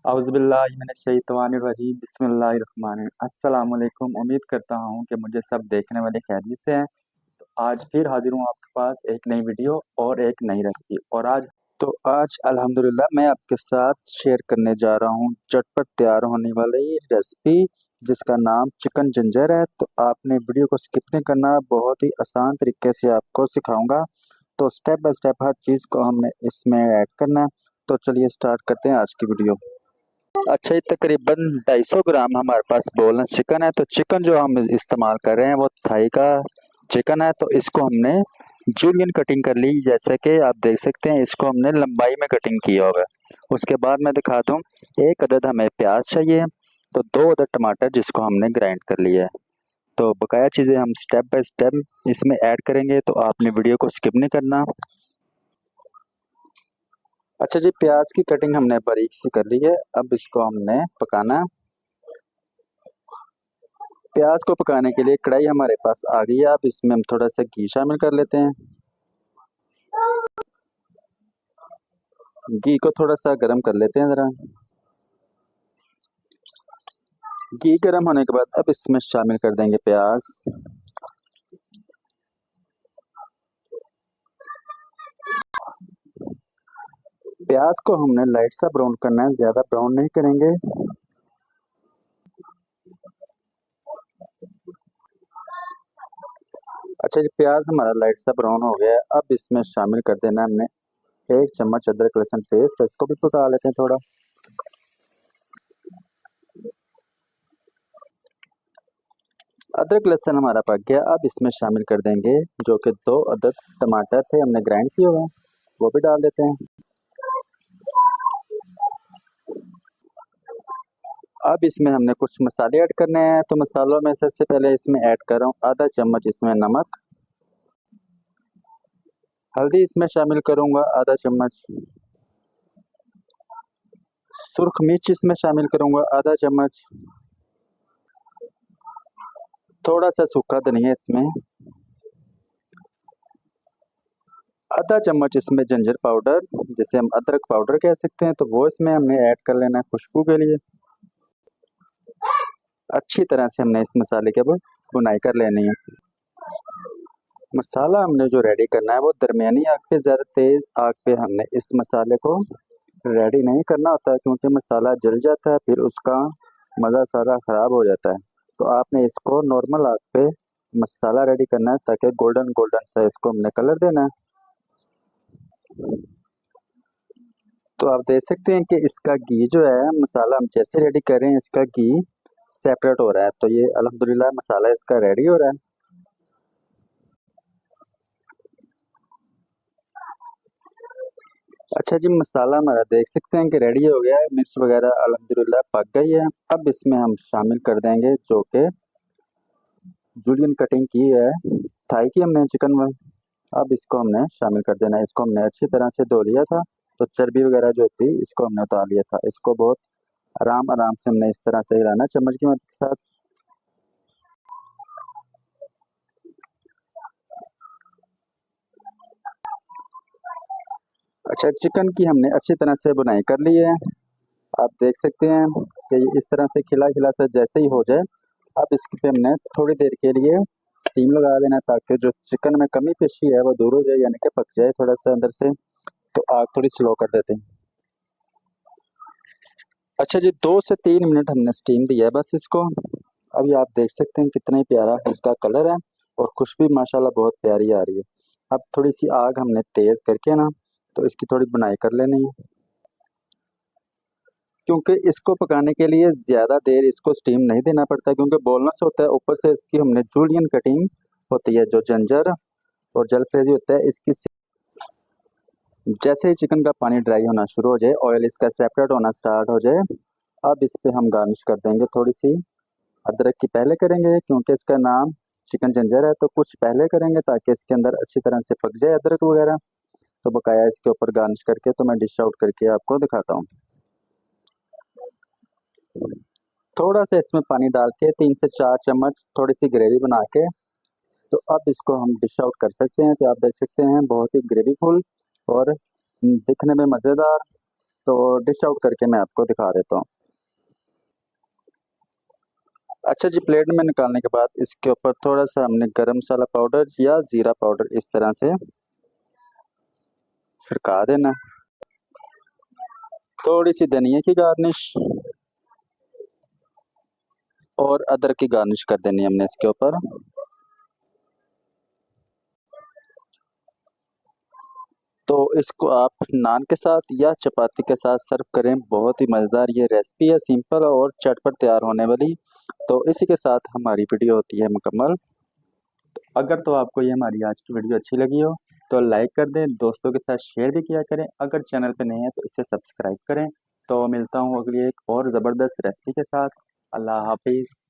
औज़ुबिल्लाहिमिनश्शैतानिर्रजीम बिस्मिल्लाहिर्रहमानिर्रहीम। अस्सलाम वालेकुम। उम्मीद करता हूँ कि मुझे सब देखने वाले खैरियत से हैं। तो आज फिर हाजिर हूँ आपके पास एक नई वीडियो और एक नई रेसिपी। और आज अल्हम्दुलिल्लाह मैं आपके साथ शेयर करने जा रहा हूँ झटपट तैयार होने वाली रेसिपी जिसका नाम चिकन जिंजर है। तो आपने वीडियो को स्किप नहीं करना, बहुत ही आसान तरीके से आपको सिखाऊंगा। तो स्टेप बाय स्टेप हर चीज़ को हमने इसमें ऐड करना है। तो चलिए स्टार्ट करते हैं आज की वीडियो। अच्छा, ये तकरीबन 250 ग्राम हमारे पास बोनलेस चिकन है। तो चिकन जो हम इस्तेमाल कर रहे हैं वो थाई का चिकन है। तो इसको हमने जूलियन कटिंग कर ली, जैसे कि आप देख सकते हैं इसको हमने लंबाई में कटिंग किया होगा। उसके बाद मैं दिखाता हूँ, एक अदद हमें प्याज चाहिए, तो 2 अदद टमाटर जिसको हमने ग्राइंड कर लिया है। तो बकाया चीज़ें हम स्टेप बाय स्टेप इसमें ऐड करेंगे, तो आपने वीडियो को स्किप नहीं करना। अच्छा जी, प्याज की कटिंग हमने बारीक सी कर ली है। अब इसको हमने पकाना है। प्याज को पकाने के लिए कढ़ाई हमारे पास आ गई है। अब इसमें हम थोड़ा सा घी शामिल कर लेते हैं। घी को थोड़ा सा गर्म कर लेते हैं ज़रा। घी गर्म होने के बाद अब इसमें शामिल कर देंगे प्याज। प्याज को हमने लाइट सा ब्राउन करना है, ज़्यादा ब्राउन नहीं करेंगे। अच्छा जी, प्याज हमारा लाइट सा ब्राउन हो गया है। अब इसमें शामिल कर देना हमने 1 चम्मच अदरक लहसुन पेस्ट। इसको भी पका लेते हैं थोड़ा। अदरक लहसुन हमारा पक गया। अब इसमें शामिल कर देंगे जो कि 2 अदद टमाटर थे हमने ग्राइंड किए हुए हैं, वो भी डाल देते हैं। अब इसमें हमने कुछ मसाले ऐड करने हैं। तो मसालों में सबसे पहले इसमें ऐड कर रहा हूँ आधा चम्मच इसमें नमक। हल्दी इसमें शामिल करूँगा आधा चम्मच। सुर्ख मिर्च इसमें शामिल करूँगा आधा चम्मच। थोड़ा सा सूखा धनिया इसमें। आधा चम्मच इसमें जिंजर पाउडर, जिसे हम अदरक पाउडर कह सकते हैं, तो वो इसमें हमने ऐड कर लेना है खुशबू के लिए। अच्छी तरह से हमने इस मसाले के ऊपर भुनाई कर लेनी है। मसाला हमने जो रेडी करना है वो दरमियानी आग पे, ज़्यादा तेज़ आग पे हमने इस मसाले को रेडी नहीं करना होता, क्योंकि मसाला जल जाता है, फिर उसका मज़ा सारा ख़राब हो जाता है। तो आपने इसको नॉर्मल आग पे मसाला रेडी करना है, ताकि गोल्डन गोल्डन सा इसको हमने कलर देना है। तो आप देख सकते हैं कि इसका घी जो है, मसाला हम जैसे रेडी कर रहे हैं इसका घी सेपरेट हो रहा है। तो ये अल्हम्दुलिल्लाह मसाला इसका रेडी हो रहा है। अच्छा जी, मसाला हमारा देख सकते हैं कि रेडी हो गया है। मिर्च वगैरह अल्हम्दुलिल्लाह पक गई है। अब इसमें हम शामिल कर देंगे जो कि जूलियन कटिंग की है थाई की हमने चिकन में। अब इसको हमने शामिल कर देना है। इसको हमने अच्छी तरह से धो लिया था, तो चर्बी वगैरह जो थी इसको हमने उतार लिया था। इसको बहुत आराम आराम से हमने इस तरह से हिलाना चम्मच की मदद के साथ। अच्छा, चिकन की हमने अच्छी तरह से बुनाई कर ली है। आप देख सकते हैं कि इस तरह से खिला खिला सा जैसे ही हो जाए, अब इसके पे हमने थोड़ी देर के लिए स्टीम लगा देना, ताकि जो चिकन में कमी पेशी है वो दूर हो जाए, यानी कि पक जाए थोड़ा सा अंदर से। तो आग थोड़ी स्लो कर देते हैं। अच्छा जी, 2 से 3 मिनट हमने स्टीम दिया है बस इसको। अभी आप देख सकते हैं कितना ही प्यारा इसका कलर है, और खुशबू माशाल्लाह बहुत प्यारी आ रही है। अब थोड़ी सी आग हमने तेज़ करके ना, तो इसकी थोड़ी बुनाई कर लेनी है, क्योंकि इसको पकाने के लिए ज़्यादा देर इसको स्टीम नहीं देना पड़ता, क्योंकि बोनलेस होता है। ऊपर से इसकी हमने जूलियन कटिंग होती है, जो जिंजर और जलफ्रेजी होता है इसकी। जैसे ही चिकन का पानी ड्राई होना शुरू हो जाए, ऑयल इसका सेपरेट होना स्टार्ट हो जाए, अब इस पे हम गार्निश कर देंगे थोड़ी सी अदरक की। पहले करेंगे क्योंकि इसका नाम चिकन जिंजर है, तो कुछ पहले करेंगे ताकि इसके अंदर अच्छी तरह से पक जाए अदरक वगैरह। तो बकाया इसके ऊपर गार्निश करके तो मैं डिश आउट करके आपको दिखाता हूँ। थोड़ा सा इसमें पानी डाल के 3 से 4 चम्मच थोड़ी सी ग्रेवी बना के, तो अब इसको हम डिश आउट कर सकते हैं। तो आप देख सकते हैं बहुत ही ग्रेवीफुल और दिखने में मज़ेदार तो डिश आउट करके मैं आपको दिखा देता हूँ। अच्छा जी, प्लेट में निकालने के बाद इसके ऊपर थोड़ा सा हमने गरम मसाला पाउडर या ज़ीरा पाउडर इस तरह से छिड़का देना। थोड़ी सी धनिया की गार्निश और अदरक की गार्निश कर देनी है हमने इसके ऊपर। तो इसको आप नान के साथ या चपाती के साथ सर्व करें। बहुत ही मज़ेदार ये रेसिपी है, सिंपल और झटपट तैयार होने वाली। तो इसी के साथ हमारी वीडियो होती है मुकम्मल। अगर तो आपको ये हमारी आज की वीडियो अच्छी लगी हो तो लाइक कर दें, दोस्तों के साथ शेयर भी किया करें। अगर चैनल पे नए हैं तो इसे सब्सक्राइब करें। तो मिलता हूँ अगली एक और ज़बरदस्त रेसिपी के साथ। अल्लाह हाफिज़।